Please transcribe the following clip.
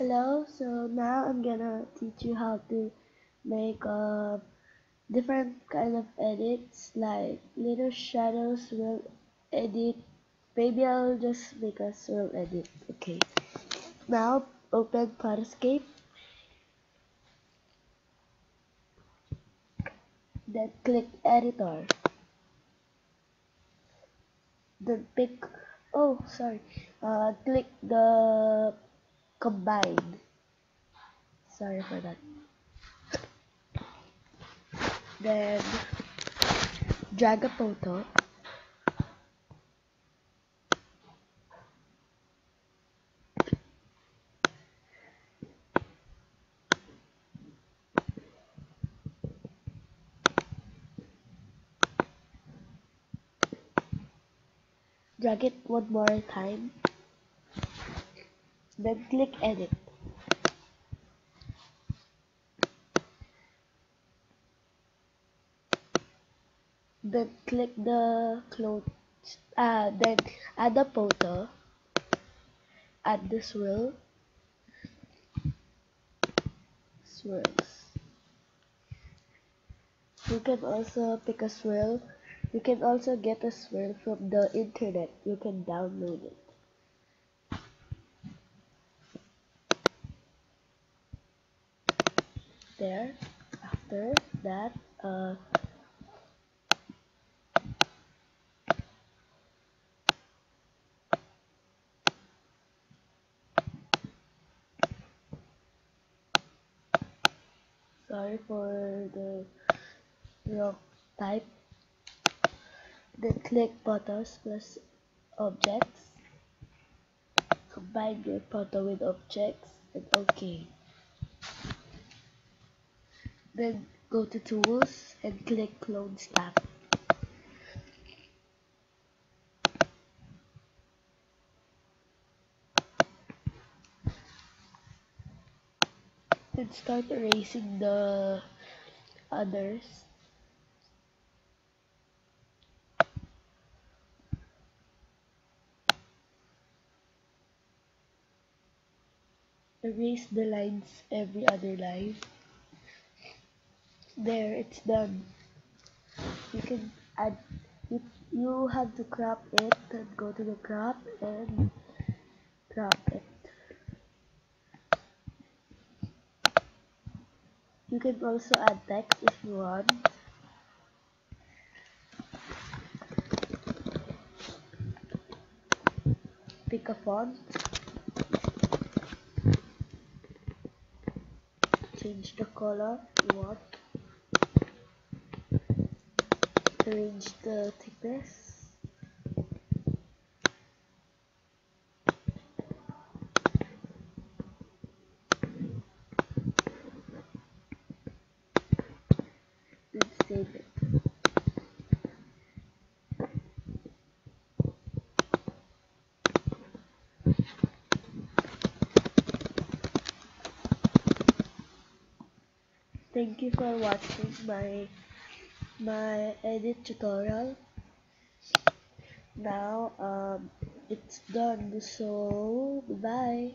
Hello, so now I'm gonna teach you how to make different kind of edits like little shadows, swirl edit. Maybe I'll just make a swirl edit. Okay. Now open Photoscape, then click editor. Then pick click the combine. Sorry for that. Then drag a photo. Drag it one more time. Then click edit. Then click the clone. Then add the photo. Add the swirls. You can also pick a swirl. You can also get a swirl from the internet. You can download it. There. After that, sorry for the wrong type. Then click photos plus objects. Combine your photo with objects and OK. Then go to tools and click clone stamp. Then start erasing the others. Erase the lines, every other line. There, it's done. You can add, you have to crop it, and go to the crop and crop it. You can also add text if you want. Pick a font. Change the color you want. Arrange the thickness. Then save it. Thank you for watching my edit tutorial. Now it's done, so bye.